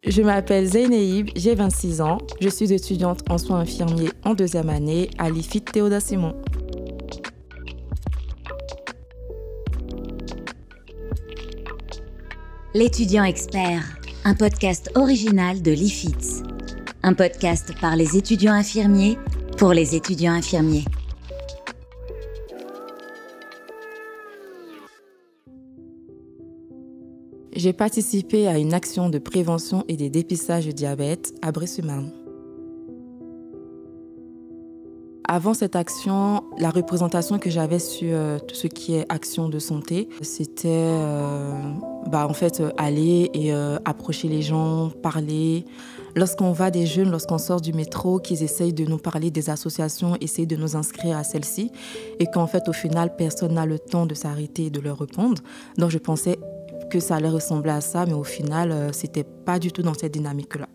Je m'appelle Zeyneib, j'ai 26 ans. Je suis étudiante en soins infirmiers en 2e année à l'IFIT Théodore Simon. L'étudiant expert, un podcast original de l'IFIT. Un podcast par les étudiants infirmiers pour les étudiants infirmiers. J'ai participé à une action de prévention et de dépistage de diabète à Bressuman. Avant cette action, la représentation que j'avais sur tout ce qui est action de santé, c'était aller et approcher les gens, parler. Lorsqu'on va des jeunes, lorsqu'on sort du métro, qu'ils essayent de nous parler des associations, essayent de nous inscrire à celles-ci, et qu'en fait, au final, personne n'a le temps de s'arrêter et de leur répondre. Donc je pensais que ça allait ressembler à ça, mais au final, c'était pas du tout dans cette dynamique-là.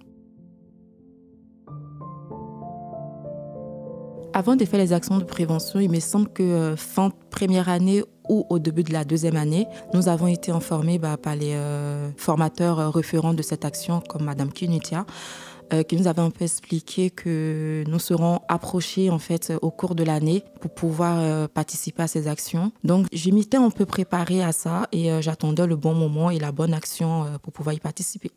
Avant de faire les actions de prévention, il me semble que fin première année ou au début de la 2e année, nous avons été informés par les formateurs référents de cette action, comme Madame Kinutia, qui nous avait un peu expliqué que nous serons approchés en fait au cours de l'année pour pouvoir participer à ces actions. Donc je m'étais un peu préparée à ça et j'attendais le bon moment et la bonne action pour pouvoir y participer.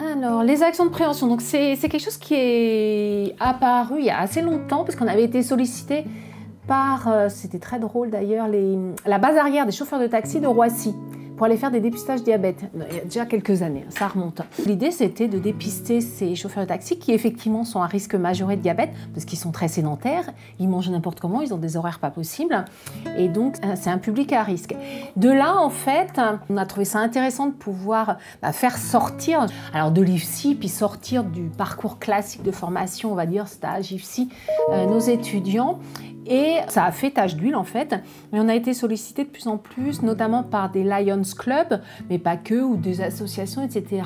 Alors, les actions de prévention, donc c'est quelque chose qui est apparu il y a assez longtemps, parce qu'on avait été sollicité par, c'était très drôle d'ailleurs, la base arrière des chauffeurs de taxi de Roissy pour aller faire des dépistages diabète. Il y a déjà quelques années, ça remonte. L'idée, c'était de dépister ces chauffeurs de taxi qui, effectivement, sont à risque majoré de diabète parce qu'ils sont très sédentaires, ils mangent n'importe comment, ils ont des horaires pas possibles. Et donc, c'est un public à risque. De là, en fait, on a trouvé ça intéressant de pouvoir faire sortir de l'IFSI, puis sortir du parcours classique de formation, on va dire, stage, IFSI, nos étudiants. Et ça a fait tache d'huile en fait, mais on a été sollicité de plus en plus, notamment par des Lions Club, mais pas que, ou des associations, etc.,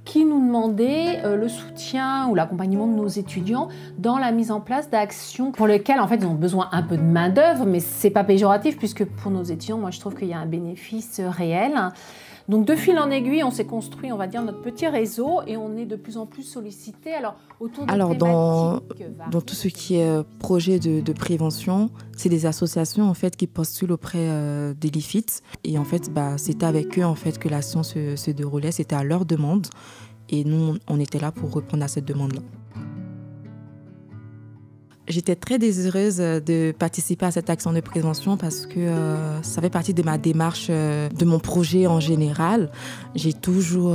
qui nous demandaient le soutien ou l'accompagnement de nos étudiants dans la mise en place d'actions pour lesquelles en fait ils ont besoin un peu de main d'œuvre, mais c'est pas péjoratif puisque pour nos étudiants, moi je trouve qu'il y a un bénéfice réel. Donc de fil en aiguille, on s'est construit, on va dire, notre petit réseau et on est de plus en plus sollicité. Autour de dans tout ce qui est projet de prévention, c'est des associations en fait qui postulent auprès de l'IFIT et en fait c'était avec eux en fait que l'action se déroulait, c'était à leur demande et nous on était là pour répondre à cette demande-là. J'étais très désireuse de participer à cette action de prévention parce que ça fait partie de ma démarche, de mon projet en général. J'ai toujours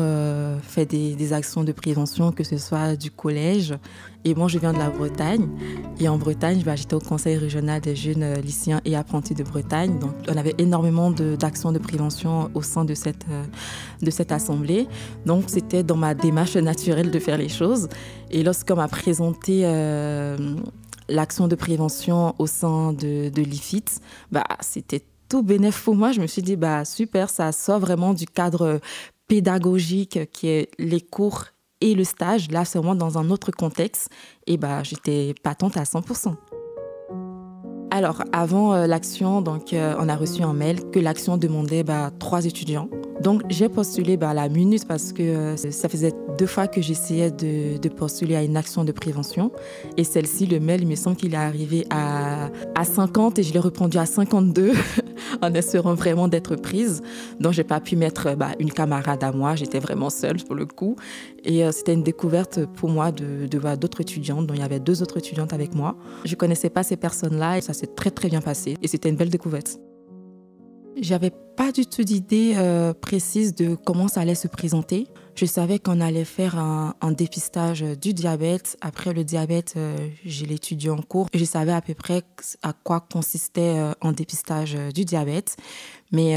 fait des actions de prévention, que ce soit du collège. Et moi, je viens de la Bretagne. Et en Bretagne, j'étais au Conseil régional des jeunes lycéens et apprentis de Bretagne. Donc, on avait énormément d'actions de prévention au sein de cette assemblée. Donc, c'était dans ma démarche naturelle de faire les choses. Et lorsqu'on m'a présenté l'action de prévention au sein de l'IFIT, c'était tout bénef pour moi. Je me suis dit, super, ça sort vraiment du cadre pédagogique qui est les cours et le stage. Là, c'est vraiment dans un autre contexte. Et j'étais patente à 100%. Alors, avant l'action, on a reçu un mail que l'action demandait 3 étudiants. Donc, j'ai postulé à la minute parce que ça faisait 2 fois que j'essayais de postuler à une action de prévention. Et celle-ci, le mail, il me semble qu'il est arrivé à 50 et je l'ai répondu à 52 en espérant vraiment d'être prise. Donc, je n'ai pas pu mettre une camarade à moi. J'étais vraiment seule pour le coup. Et c'était une découverte pour moi de voir d'autres étudiantes. Donc, il y avait 2 autres étudiantes avec moi. Je ne connaissais pas ces personnes-là et ça s'est très, très bien passé. Et c'était une belle découverte. J'avais pas du tout d'idée précise de comment ça allait se présenter. Je savais qu'on allait faire un dépistage du diabète. Après le diabète, j'ai l'étudié en cours. Je savais à peu près à quoi consistait un dépistage du diabète. Mais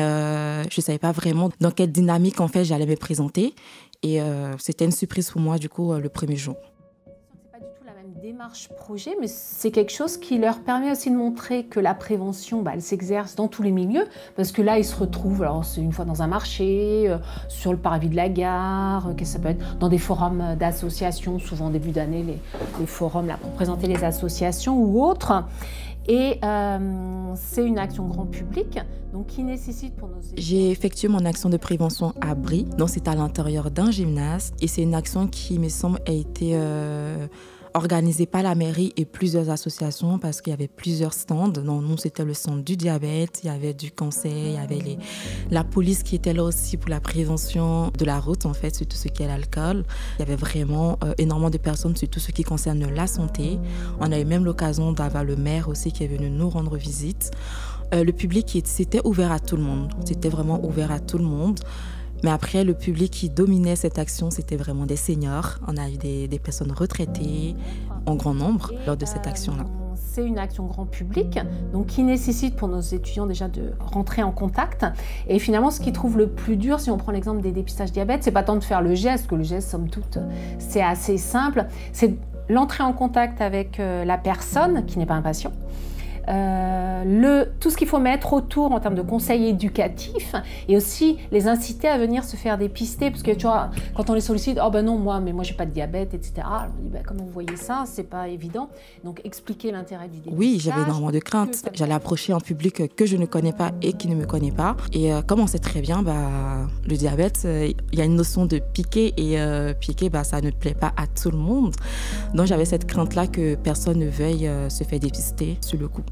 je savais pas vraiment dans quelle dynamique en fait j'allais me présenter. Et c'était une surprise pour moi du coup le premier jour. Démarche projet, mais c'est quelque chose qui leur permet aussi de montrer que la prévention, elle s'exerce dans tous les milieux, parce que là, ils se retrouvent, alors c'est une fois dans un marché, sur le parvis de la gare, ça peut être dans des forums d'associations, souvent au début d'année, les forums là, pour présenter les associations ou autres. Et c'est une action grand public, donc qui nécessite pour nos... J'ai effectué mon action de prévention à Brie, donc c'est à l'intérieur d'un gymnase. Et c'est une action qui, me semble, a été organisée par la mairie et plusieurs associations parce qu'il y avait plusieurs stands. Donc, nous, c'était le stand du diabète, il y avait du cancer, il y avait la police qui était là aussi pour la prévention de la route, en fait, sur tout ce qui est l'alcool. Il y avait vraiment énormément de personnes sur tout ce qui concerne la santé. On a eu même l'occasion d'avoir le maire aussi qui est venu nous rendre visite. Le public, c'était ouvert à tout le monde. C'était vraiment ouvert à tout le monde. Mais après, le public qui dominait cette action, c'était vraiment des seniors. On a eu des personnes retraitées en grand nombre lors de cette action-là. C'est une action grand public, donc qui nécessite pour nos étudiants déjà de rentrer en contact. Et finalement, ce qu'ils trouvent le plus dur, si on prend l'exemple des dépistages diabète, c'est pas tant de faire le geste, que le geste, somme toute, c'est assez simple. C'est l'entrée en contact avec la personne qui n'est pas un patient. Tout ce qu'il faut mettre autour en termes de conseils éducatifs et aussi les inciter à venir se faire dépister parce que tu vois, quand on les sollicite, oh ben non, moi j'ai pas de diabète, etc. Alors on dit, ben, comment vous voyez ça, c'est pas évident. Donc expliquer l'intérêt du dépistage. Oui, j'avais énormément de craintes. J'allais approcher un public que je ne connais pas et qui ne me connaît pas. Et comme on sait très bien, le diabète, il y a une notion de piquer et piquer, ça ne plaît pas à tout le monde. Donc j'avais cette crainte-là que personne ne veuille se faire dépister sur le coup.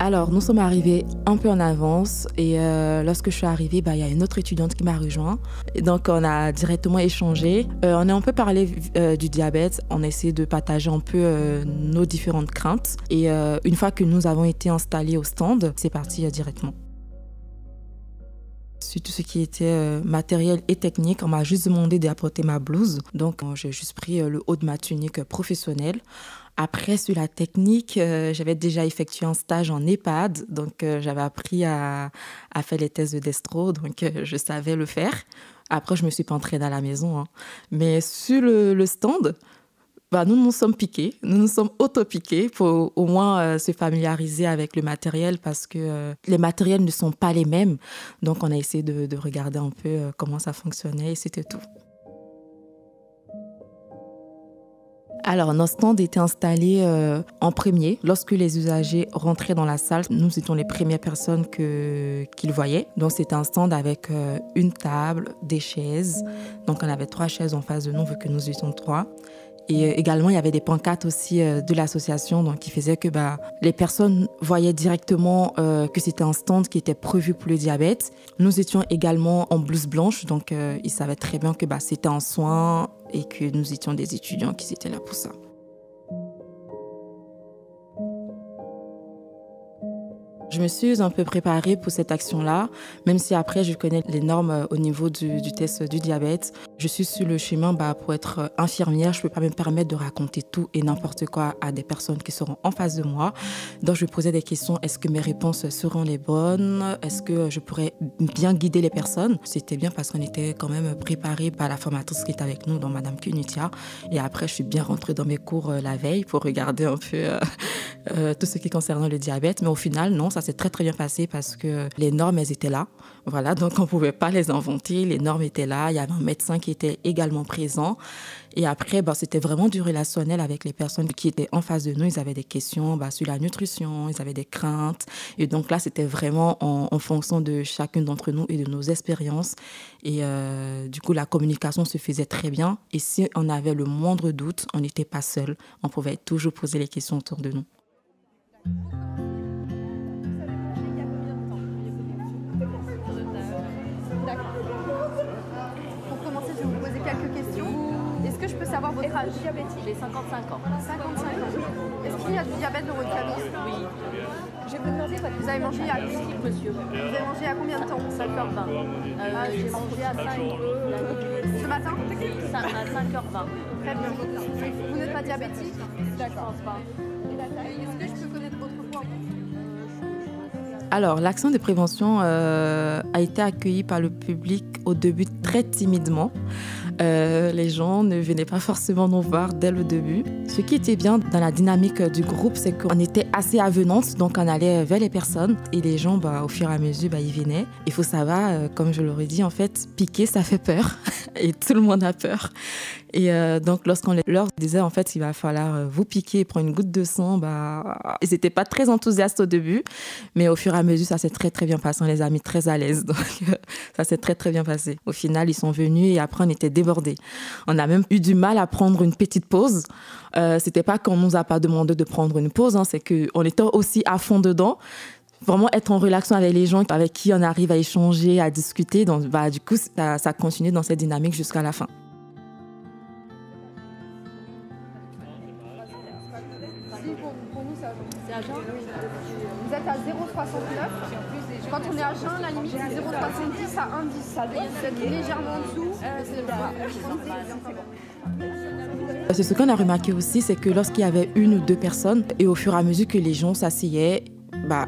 Alors, nous sommes arrivés un peu en avance et lorsque je suis arrivée, il y a une autre étudiante qui m'a rejoint. Et donc, on a directement échangé. On a un peu parlé du diabète. On a essayé de partager un peu nos différentes craintes. Et une fois que nous avons été installés au stand, c'est parti directement. Sur tout ce qui était matériel et technique, on m'a juste demandé d'apporter ma blouse. Donc, j'ai juste pris le haut de ma tunique professionnelle. Après, sur la technique, j'avais déjà effectué un stage en EHPAD. Donc, j'avais appris à faire les tests de destro. Donc, je savais le faire. Après, je ne me suis pas entraînée à la maison. Mais sur le stand, nous nous sommes piqués. Nous nous sommes auto-piqués pour au moins se familiariser avec le matériel parce que les matériels ne sont pas les mêmes. Donc, on a essayé de regarder un peu comment ça fonctionnait et c'était tout. Alors, nos stands étaient installés en premier. Lorsque les usagers rentraient dans la salle, nous étions les premières personnes qu'ils voyaient. Donc, c'était un stand avec une table, des chaises. Donc, on avait 3 chaises en face de nous, vu que nous étions 3. Et également, il y avait des pancartes aussi de l'association donc, qui faisaient que les personnes voyaient directement que c'était un stand qui était prévu pour le diabète. Nous étions également en blouse blanche, donc ils savaient très bien que c'était un soin et que nous étions des étudiants qui étaient là pour ça. Je me suis un peu préparée pour cette action-là, même si après je connais les normes au niveau du test du diabète. Je suis sur le chemin pour être infirmière. Je ne peux pas me permettre de raconter tout et n'importe quoi à des personnes qui seront en face de moi. Donc je me posais des questions. Est-ce que mes réponses seront les bonnes? Est-ce que je pourrais bien guider les personnes? C'était bien parce qu'on était quand même préparés par la formatrice qui était avec nous, donc Madame Kunitia. Et après, je suis bien rentrée dans mes cours la veille pour regarder un peu tout ce qui concernait le diabète. Mais au final, non, ça s'est très très bien passé parce que les normes, elles étaient là. Voilà, donc on ne pouvait pas les inventer. Les normes étaient là. Il y avait un médecin qui était également présent. Et après, c'était vraiment du relationnel avec les personnes qui étaient en face de nous. Ils avaient des questions sur la nutrition, ils avaient des craintes. Et donc là, c'était vraiment en fonction de chacune d'entre nous et de nos expériences. Et du coup, la communication se faisait très bien. Et si on avait le moindre doute, on n'était pas seul. On pouvait toujours poser les questions autour de nous. Est-ce que je peux savoir votre âge? J'ai 55 ans. 55 ans. Est-ce qu'il y a du diabète dans votre famille? Oui. Je vais vous demander, vous avez mangé il y a monsieur. Vous avez mangé il y a combien de temps? 5h20. J'ai mangé à 5 Ce matin? À 5h20. Très bien. Vous n'êtes pas diabétique? D'accord. Est-ce que je peux connaître votre poids? Alors, l'action de prévention a été accueillie par le public au début très timidement. Les gens ne venaient pas forcément nous voir dès le début. Ce qui était bien dans la dynamique du groupe, c'est qu'on était assez avenantes, donc on allait vers les personnes et les gens, au fur et à mesure, ils venaient. Il faut savoir, comme je l'aurais dit, en fait, piquer, ça fait peur. et tout le monde a peur. Et donc, lorsqu'on leur disait, en fait, il va falloir vous piquer et prendre une goutte de sang, ils n'étaient pas très enthousiastes au début, mais au fur et à mesure, ça s'est très, très bien passé. On les a mis très à l'aise. Donc, ça s'est très, très bien passé. Au final, ils sont venus et après, on était débordés. On a même eu du mal à prendre une petite pause. C'était pas qu'on nous a pas demandé de prendre une pause, hein, c'est qu'on était aussi à fond dedans. Vraiment être en relation avec les gens avec qui on arrive à échanger, à discuter. Donc, du coup, ça continue dans cette dynamique jusqu'à la fin. Pour nous, c'est à Jeun. C'est à Jeun. Vous êtes à 0,69. Quand on est à Jeun, la limite c'est 0,70 à 1,10. Ça doit être légèrement en dessous. C'est ce qu'on a remarqué aussi, c'est que lorsqu'il y avait une ou deux personnes, et au fur et à mesure que les gens s'asseyaient,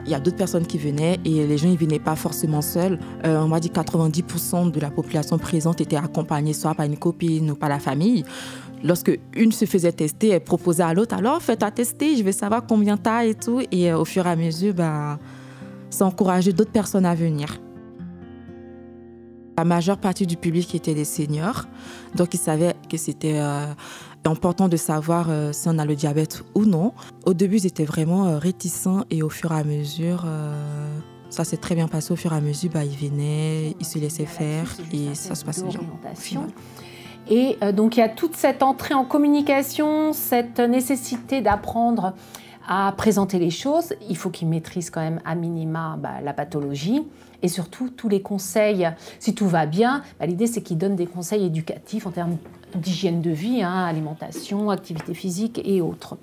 il y a d'autres personnes qui venaient et les gens ne venaient pas forcément seuls. On m'a dit 90% de la population présente était accompagnée soit par une copine ou par la famille. Lorsque une se faisait tester, elle proposait à l'autre, alors faites-toi tester, je veux savoir combien t'as et tout. Et au fur et à mesure, ça encourageait d'autres personnes à venir. La majeure partie du public était des seniors, donc ils savaient que c'était important de savoir si on a le diabète ou non. Au début, ils étaient vraiment réticents et au fur et à mesure, ça s'est très bien passé. Au fur et à mesure, ils venaient, ils se laissaient faire et ça se passait bien. Et donc, il y a toute cette entrée en communication, cette nécessité d'apprendre à présenter les choses. Il faut qu'ils maîtrisent quand même à minima la pathologie et surtout tous les conseils. Si tout va bien, l'idée c'est qu'ils donnent des conseils éducatifs en termes d'hygiène de vie, alimentation, activité physique et autres.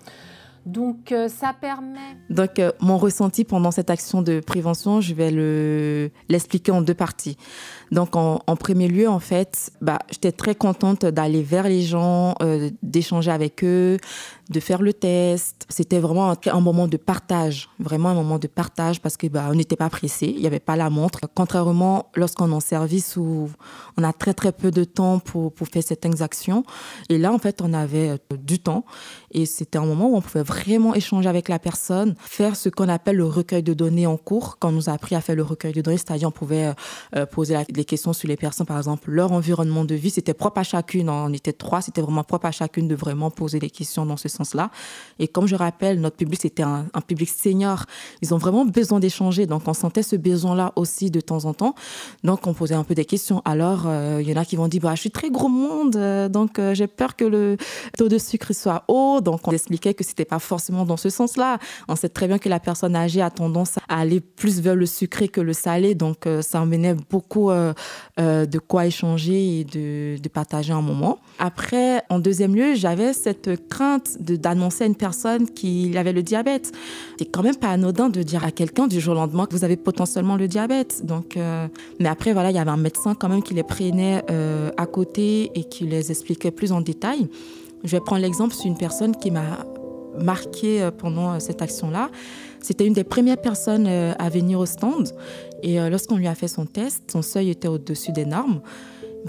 Donc, ça permet... Donc, mon ressenti pendant cette action de prévention, je vais l'expliquer en deux parties. Donc, en premier lieu, en fait, j'étais très contente d'aller vers les gens, d'échanger avec eux, de faire le test. C'était vraiment un moment de partage, vraiment un moment de partage parce que on n'était pas pressé, il n'y avait pas la montre. Contrairement lorsqu'on est en service où on a très très peu de temps pour faire certaines actions. Et là, en fait, on avait du temps et c'était un moment où on pouvait vraiment échanger avec la personne, faire ce qu'on appelle le recueil de données en cours. Quand on nous a appris à faire le recueil de données, c'est-à-dire on pouvait poser des questions sur les personnes, par exemple, leur environnement de vie. C'était propre à chacune, on était 3, c'était vraiment propre à chacune de vraiment poser des questions dans ce sens-là. Et comme je rappelle, notre public, c'était un public senior. Ils ont vraiment besoin d'échanger. Donc, on sentait ce besoin-là aussi de temps en temps. Donc, on posait un peu des questions. Alors, il y en a qui vont dire, je suis très gros monde, donc j'ai peur que le taux de sucre soit haut. Donc, on expliquait que c'était pas forcément dans ce sens-là. On sait très bien que la personne âgée a tendance à aller plus vers le sucré que le salé. Donc, ça emmenait beaucoup de quoi échanger et de partager un moment. Après, en deuxième lieu, j'avais cette crainte d'annoncer à une personne qu'il avait le diabète. C'est quand même pas anodin de dire à quelqu'un du jour au lendemain que vous avez potentiellement le diabète. Donc, mais après, voilà, il y avait un médecin quand même qui les prenait à côté et qui les expliquait plus en détail. Je vais prendre l'exemple sur une personne qui m'a marquée pendant cette action-là. C'était une des premières personnes à venir au stand. Et lorsqu'on lui a fait son test, son seuil était au-dessus des normes.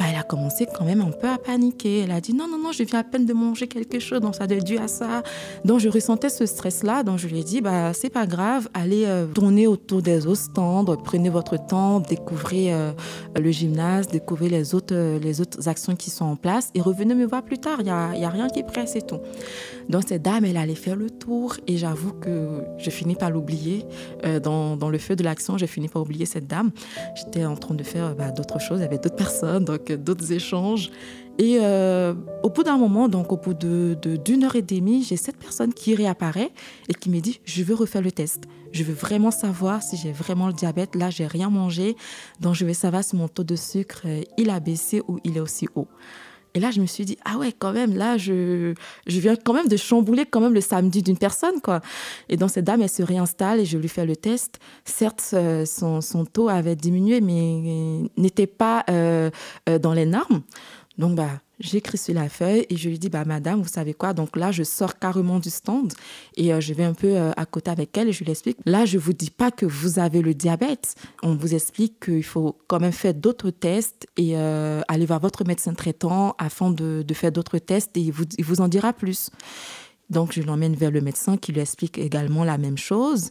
Elle a commencé quand même un peu à paniquer. Elle a dit non, je viens à peine de manger quelque chose, donc ça doit être dû à ça. Donc je ressentais ce stress-là, donc je lui ai dit c'est pas grave, allez tourner autour des autres stands, prenez votre temps, découvrez le gymnase, découvrez les autres actions qui sont en place et revenez me voir plus tard, il y a rien qui presse et tout. Donc cette dame, elle allait faire le tour et j'avoue que je finis par l'oublier. Dans le feu de l'action, j'ai fini par oublier cette dame. J'étais en train de faire d'autres choses, il y avait d'autres personnes, donc d'autres échanges. Et au bout d'un moment, donc au bout d'une heure et demie, j'ai cette personne qui réapparaît et qui me dit « Je veux refaire le test. Je veux vraiment savoir si j'ai vraiment le diabète. Là, j'ai rien mangé. Donc, je veux savoir si mon taux de sucre, il a baissé ou il est aussi haut. » Et là, je me suis dit, quand même, là, je viens quand même de chambouler quand même le samedi d'une personne, quoi. Et donc, cette dame, elle se réinstalle et je lui fais le test. Certes, son taux avait diminué, mais n'était pas dans les normes. Donc, j'écris sur la feuille et je lui dis, madame, vous savez quoi? Donc là, je sors carrément du stand et je vais un peu à côté avec elle et je lui explique. Là, je ne vous dis pas que vous avez le diabète. On vous explique qu'il faut quand même faire d'autres tests et aller voir votre médecin traitant afin de faire d'autres tests et il vous en dira plus. Donc, je l'emmène vers le médecin qui lui explique également la même chose.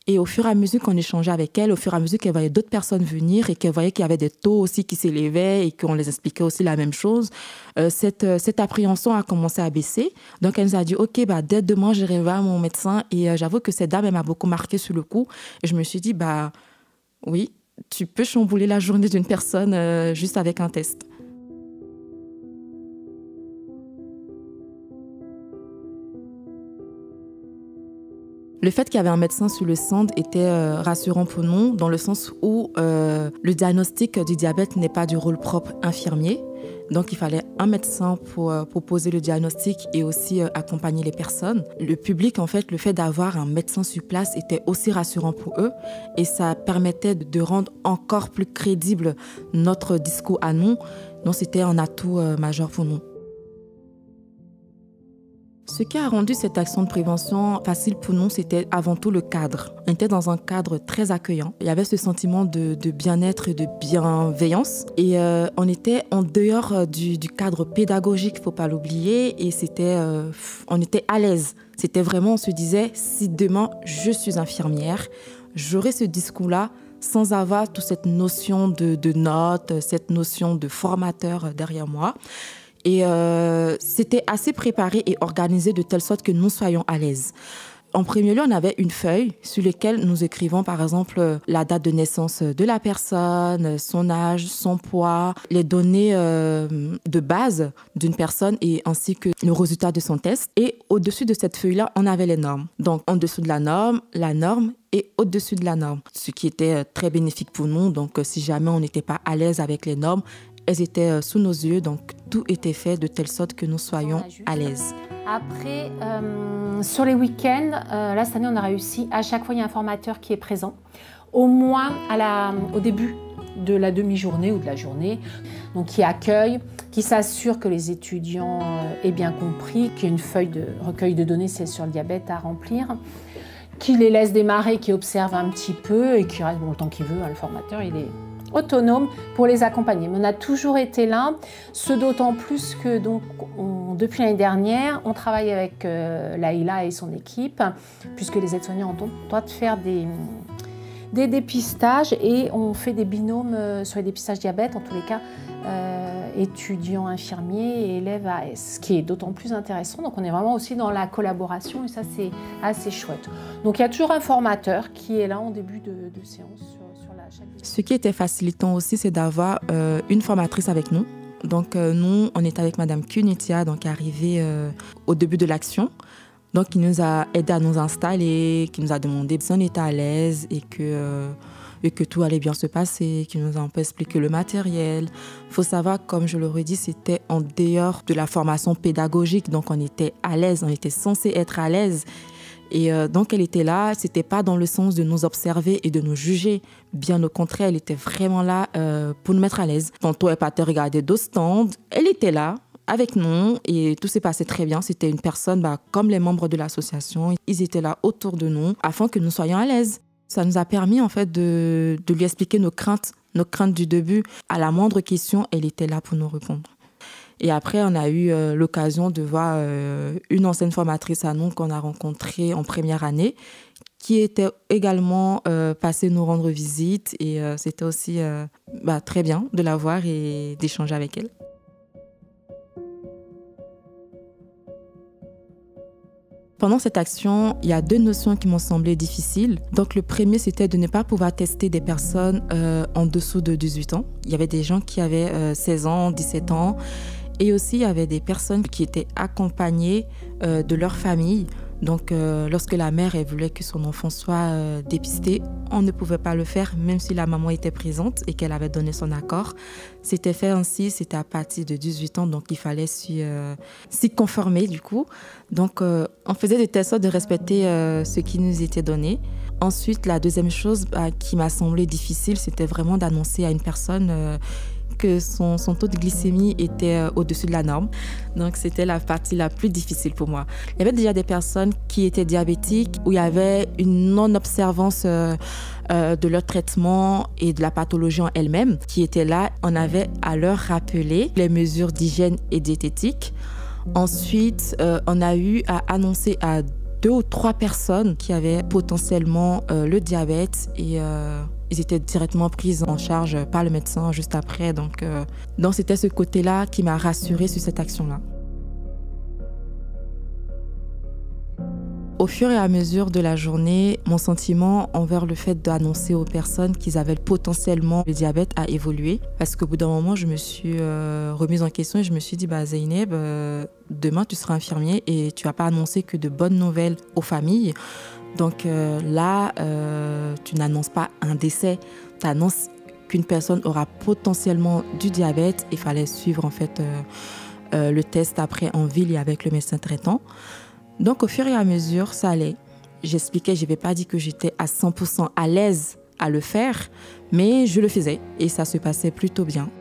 Et au fur et à mesure qu'on échangeait avec elle, au fur et à mesure qu'elle voyait d'autres personnes venir et qu'elle voyait qu'il y avait des taux aussi qui s'élevaient et qu'on les expliquait aussi la même chose, cette appréhension a commencé à baisser. Donc, elle nous a dit, OK, dès demain, j'irai voir mon médecin. Et j'avoue que cette dame, elle m'a beaucoup marquée sur le coup. Et je me suis dit, oui, tu peux chambouler la journée d'une personne juste avec un test. Le fait qu'il y avait un médecin sur le centre était rassurant pour nous, dans le sens où le diagnostic du diabète n'est pas du rôle propre infirmier. Donc, il fallait un médecin pour poser le diagnostic et aussi accompagner les personnes. Le public, en fait, le fait d'avoir un médecin sur place était aussi rassurant pour eux et ça permettait de rendre encore plus crédible notre discours à nous. Donc, c'était un atout majeur pour nous. Ce qui a rendu cette action de prévention facile pour nous, c'était avant tout le cadre. On était dans un cadre très accueillant. Il y avait ce sentiment de bien-être et de bienveillance. Et on était en dehors du cadre pédagogique, il ne faut pas l'oublier. Et on était à l'aise. C'était vraiment, on se disait, si demain je suis infirmière, j'aurai ce discours-là sans avoir toute cette notion de notes, cette notion de formateur derrière moi. Et c'était assez préparé et organisé de telle sorte que nous soyons à l'aise. En premier lieu, on avait une feuille sur laquelle nous écrivons par exemple la date de naissance de la personne, son âge, son poids, les données de base d'une personne et ainsi que le résultat de son test. Et au-dessus de cette feuille-là, on avait les normes. Donc en dessous de la norme et au-dessus de la norme. Ce qui était très bénéfique pour nous. Donc si jamais on n'était pas à l'aise avec les normes, elles étaient sous nos yeux, donc tout était fait de telle sorte que nous soyons à l'aise. Après, sur les week-ends, là cette année on a réussi, à chaque fois il y a un formateur qui est présent, au moins au début de la demi-journée ou de la journée, donc qui accueille, qui s'assure que les étudiants aient bien compris, qu'il y a une feuille de recueil de données, c'est sur le diabète à remplir, qui les laisse démarrer, qui observe un petit peu et qui reste le temps qu'il veut, le formateur il est autonome pour les accompagner. Mais on a toujours été là, ce d'autant plus que donc, depuis l'année dernière, on travaille avec Laïla et son équipe, puisque les aides-soignants doivent faire des dépistages et on fait des binômes sur les dépistages diabète, en tous les cas étudiants infirmiers et élèves AS, ce qui est d'autant plus intéressant. Donc on est vraiment aussi dans la collaboration et ça c'est assez chouette. Donc il y a toujours un formateur qui est là en début de séance sur la chaîne. Ce qui était facilitant aussi, c'est d'avoir une formatrice avec nous. Donc nous, on était avec Madame Kunitia, donc arrivée au début de l'action. Donc qui nous a aidé à nous installer, qui nous a demandé si on était à l'aise et que tout allait bien se passer, qui nous a un peu expliqué le matériel. Il faut savoir, comme je le redis, c'était en dehors de la formation pédagogique, donc on était à l'aise, on était censé être à l'aise. Et donc elle était là, c'était pas dans le sens de nous observer et de nous juger, bien au contraire, elle était vraiment là pour nous mettre à l'aise. Tantôt elle partait regarder d'autres stands, elle était là avec nous et tout s'est passé très bien. C'était une personne comme les membres de l'association, ils étaient là autour de nous afin que nous soyons à l'aise. Ça nous a permis en fait de lui expliquer nos craintes du début. À la moindre question, elle était là pour nous répondre. Et après, on a eu l'occasion de voir une ancienne formatrice à nous qu'on a rencontrée en première année, qui était également passée nous rendre visite. Et c'était aussi très bien de la voir et d'échanger avec elle. Pendant cette action, il y a deux notions qui m'ont semblé difficiles. Donc, le premier, c'était de ne pas pouvoir tester des personnes en dessous de 18 ans. Il y avait des gens qui avaient 16 ans, 17 ans. Et aussi, il y avait des personnes qui étaient accompagnées de leur famille. Donc, lorsque la mère elle voulait que son enfant soit dépisté, on ne pouvait pas le faire, même si la maman était présente et qu'elle avait donné son accord. C'était fait ainsi, c'était à partir de 18 ans, donc il fallait s'y conformer du coup. Donc, on faisait de telle sorte de respecter ce qui nous était donné. Ensuite, la deuxième chose qui m'a semblé difficile, c'était vraiment d'annoncer à une personne que son taux de glycémie était au-dessus de la norme. Donc, c'était la partie la plus difficile pour moi. Il y avait déjà des personnes qui étaient diabétiques où il y avait une non-observance de leur traitement et de la pathologie en elle-même qui était là. On avait à leur rappeler les mesures d'hygiène et diététique. Ensuite, on a eu à annoncer à 2 ou 3 personnes qui avaient potentiellement le diabète et ils étaient directement pris en charge par le médecin juste après. Donc c'était ce côté-là qui m'a rassurée sur cette action-là. Au fur et à mesure de la journée, mon sentiment envers le fait d'annoncer aux personnes qu'ils avaient potentiellement le diabète a évolué. Parce qu'au bout d'un moment, je me suis remise en question et je me suis dit, Zeynep, demain tu seras infirmier et tu vas pas annoncer que de bonnes nouvelles aux familles. Donc là, tu n'annonces pas un décès, tu annonces qu'une personne aura potentiellement du diabète. Il fallait suivre en fait le test après en ville et avec le médecin traitant. Donc, au fur et à mesure, ça allait. J'expliquais, je n'avais pas dit que j'étais à 100% à l'aise à le faire, mais je le faisais et ça se passait plutôt bien.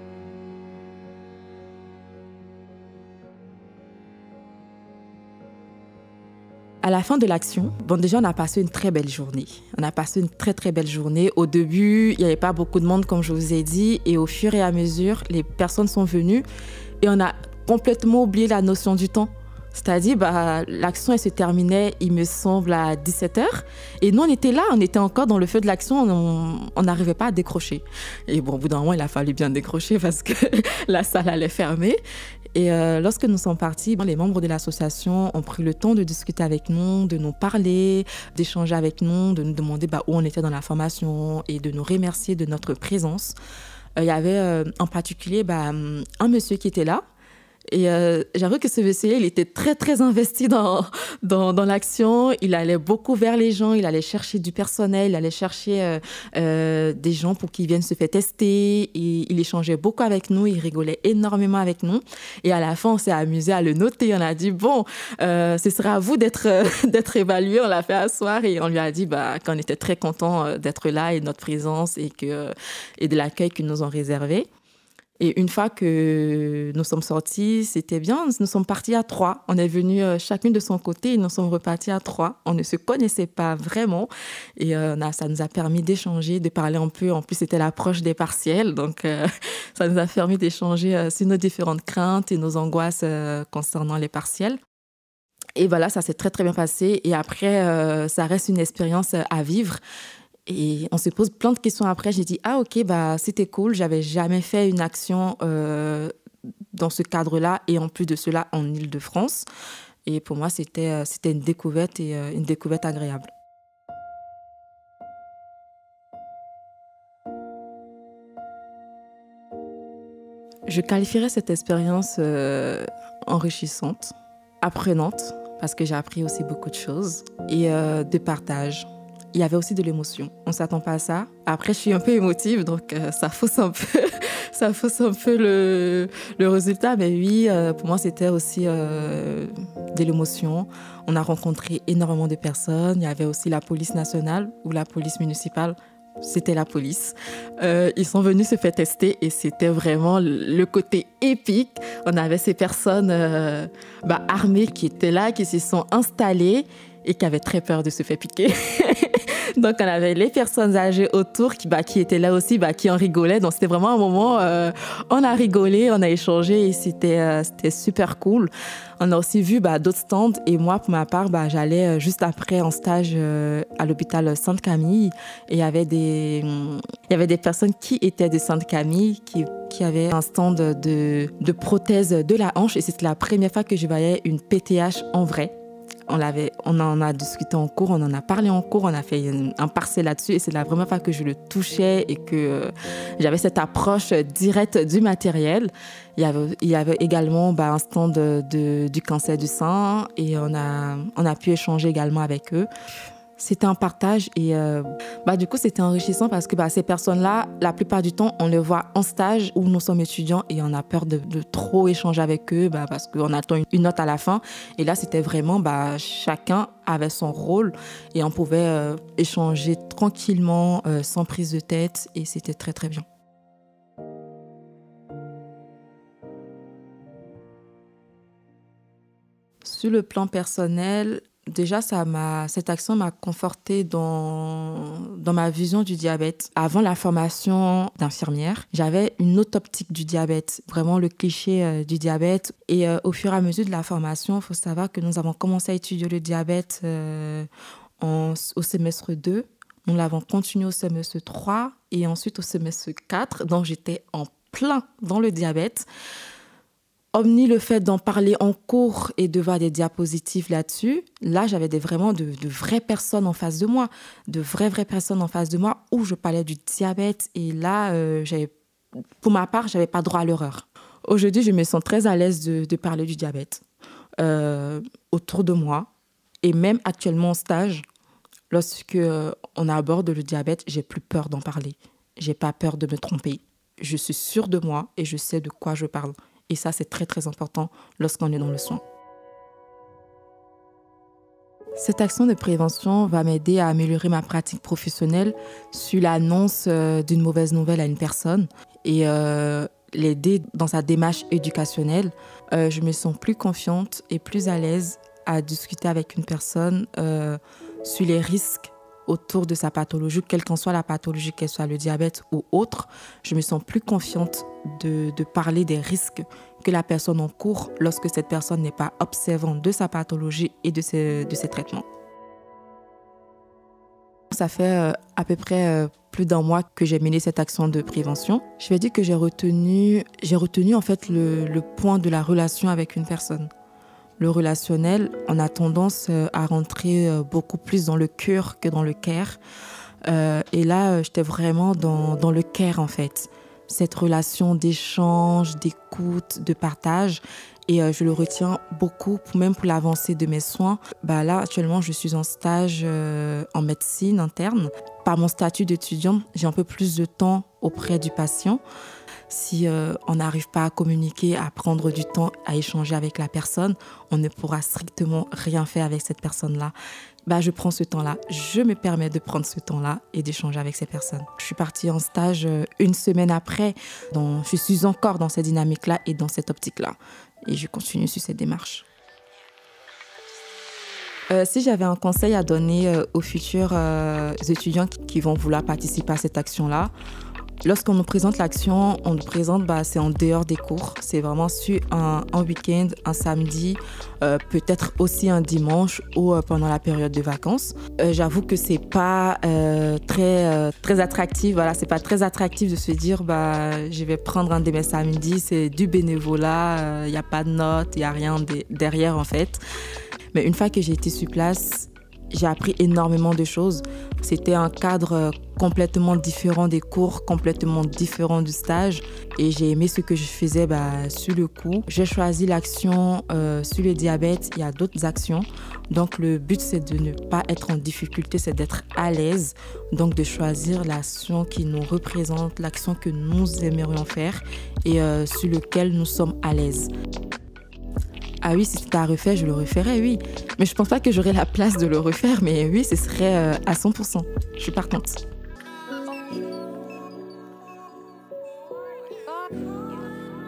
À la fin de l'action, déjà, on a passé une très belle journée. On a passé une très, très belle journée. Au début, il n'y avait pas beaucoup de monde, comme je vous ai dit, et au fur et à mesure, les personnes sont venues et on a complètement oublié la notion du temps. C'est-à-dire, l'action, elle se terminait, il me semble, à 17h. Et nous, on était là, on était encore dans le feu de l'action, on n'arrivait pas à décrocher. Et bon, au bout d'un moment, il a fallu bien décrocher parce que la salle allait fermer. Et lorsque nous sommes partis, les membres de l'association ont pris le temps de discuter avec nous, de nous parler, d'échanger avec nous, de nous demander où on était dans la formation et de nous remercier de notre présence. Il y avait en particulier un monsieur qui était là. Et j'avoue que ce monsieur, il était très, très investi dans l'action. Il allait beaucoup vers les gens, il allait chercher du personnel, il allait chercher des gens pour qu'ils viennent se faire tester. Et il échangeait beaucoup avec nous, il rigolait énormément avec nous. Et à la fin, on s'est amusé à le noter. On a dit, ce sera à vous d'être évalué. On l'a fait asseoir et on lui a dit qu'on était très content d'être là et de notre présence et de l'accueil qu'ils nous ont réservé. Et une fois que nous sommes sortis, c'était bien. Nous sommes partis à 3. On est venus chacune de son côté et nous sommes repartis à 3. On ne se connaissait pas vraiment. Et ça nous a permis d'échanger, de parler un peu. En plus, c'était l'approche des partiels. Donc, ça nous a permis d'échanger sur nos différentes craintes et nos angoisses concernant les partiels. Et voilà, ça s'est très, très bien passé. Et après, ça reste une expérience à vivre. Et on se pose plein de questions après. J'ai dit, ok, c'était cool. J'avais jamais fait une action dans ce cadre-là et en plus de cela en Île-de-France. Et pour moi, c'était une découverte et une découverte agréable. Je qualifierais cette expérience enrichissante, apprenante, parce que j'ai appris aussi beaucoup de choses et de partage. Il y avait aussi de l'émotion. On ne s'attend pas à ça. Après, je suis un peu émotive, donc ça fausse un peu le résultat. Mais oui, pour moi, c'était aussi de l'émotion. On a rencontré énormément de personnes. Il y avait aussi la police nationale ou la police municipale. C'était la police. Ils sont venus se faire tester et c'était vraiment le côté épique. On avait ces personnes armées qui étaient là, qui se sont installées et qui avaient très peur de se faire piquer. Donc, on avait les personnes âgées autour qui étaient là aussi, qui en rigolaient. Donc, c'était vraiment un moment, on a rigolé, on a échangé et c'était super cool. On a aussi vu d'autres stands et moi, pour ma part, j'allais juste après en stage à l'hôpital Sainte-Camille et il y avait des personnes qui étaient de Sainte-Camille qui avaient un stand de prothèse de la hanche et c'était la première fois que je voyais une PTH en vrai. On en a discuté en cours, on en a parlé en cours, on a fait un partiel là-dessus et c'est la première fois que je le touchais et que j'avais cette approche directe du matériel. Il y avait également un stand du cancer du sein et on a pu échanger également avec eux. C'était un partage et du coup, c'était enrichissant parce que ces personnes-là, la plupart du temps, on les voit en stage où nous sommes étudiants et on a peur de trop échanger avec eux parce qu'on attend une note à la fin. Et là, c'était vraiment, chacun avait son rôle et on pouvait échanger tranquillement, sans prise de tête et c'était très, très bien. Sur le plan personnel, Déjà, cette action m'a confortée dans ma vision du diabète. Avant la formation d'infirmière, j'avais une autre optique du diabète, vraiment le cliché du diabète. Et au fur et à mesure de la formation, il faut savoir que nous avons commencé à étudier le diabète au semestre 2. Nous l'avons continué au semestre 3 et ensuite au semestre 4. Donc, j'étais en plein dans le diabète. Hormis le fait d'en parler en cours et de voir des diapositives là-dessus, là, j'avais vraiment de vraies personnes en face de moi, de vraies personnes en face de moi où je parlais du diabète. Et là, pour ma part, je n'avais pas droit à l'erreur. Aujourd'hui, je me sens très à l'aise de parler du diabète autour de moi. Et même actuellement en stage, lorsque on aborde le diabète, j'ai plus peur d'en parler. J'ai pas peur de me tromper. Je suis sûre de moi et je sais de quoi je parle. Et ça, c'est très, très important lorsqu'on est dans le soin. Cette action de prévention va m'aider à améliorer ma pratique professionnelle sur l'annonce d'une mauvaise nouvelle à une personne et l'aider dans sa démarche éducationnelle. Je me sens plus confiante et plus à l'aise à discuter avec une personne sur les risques autour de sa pathologie, quelle qu'en soit la pathologie, qu'elle soit le diabète ou autre. Je me sens plus confiante de parler des risques que la personne encourt lorsque cette personne n'est pas observante de sa pathologie et de ses traitements. Ça fait à peu près plus d'1 mois que j'ai mené cette action de prévention. Je vais dire que j'ai retenu en fait le point de la relation avec une personne. Le relationnel, on a tendance à rentrer beaucoup plus dans le cœur que dans le care. Et là, j'étais vraiment dans le care, en fait. Cette relation d'échange, d'écoute, de partage. Et je le retiens beaucoup, même pour l'avancée de mes soins. Là, actuellement, je suis en stage en médecine interne. Par mon statut d'étudiante, j'ai un peu plus de temps auprès du patient. Si on n'arrive pas à communiquer, à prendre du temps, à échanger avec la personne, on ne pourra strictement rien faire avec cette personne-là. Je prends ce temps-là, je me permets de prendre ce temps-là et d'échanger avec ces personnes. Je suis partie en stage 1 semaine après, donc je suis encore dans cette dynamique-là et dans cette optique-là. Et je continue sur cette démarche. Si j'avais un conseil à donner aux futurs étudiants qui vont vouloir participer à cette action-là, lorsqu'on nous présente l'action, on nous présente, c'est en dehors des cours. C'est vraiment sur un week-end, un samedi, peut-être aussi un dimanche ou pendant la période de vacances. J'avoue que c'est pas très attractif. Voilà, c'est pas très attractif de se dire, je vais prendre un de mes samedis, c'est du bénévolat, il n'y a pas de notes, il n'y a rien derrière en fait. Mais une fois que j'ai été sur place, j'ai appris énormément de choses. C'était un cadre complètement différent des cours, complètement différent du stage. Et j'ai aimé ce que je faisais sur le coup. J'ai choisi l'action sur le diabète. Il y a d'autres actions. Donc le but, c'est de ne pas être en difficulté, c'est d'être à l'aise. Donc de choisir l'action qui nous représente, l'action que nous aimerions faire et sur laquelle nous sommes à l'aise. Ah oui, si c'était à refaire, je le referais, oui. Mais je pense pas que j'aurais la place de le refaire, mais oui, ce serait à 100%. Je suis partante.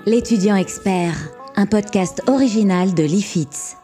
L'étudiant expert, un podcast original de l'IFITS.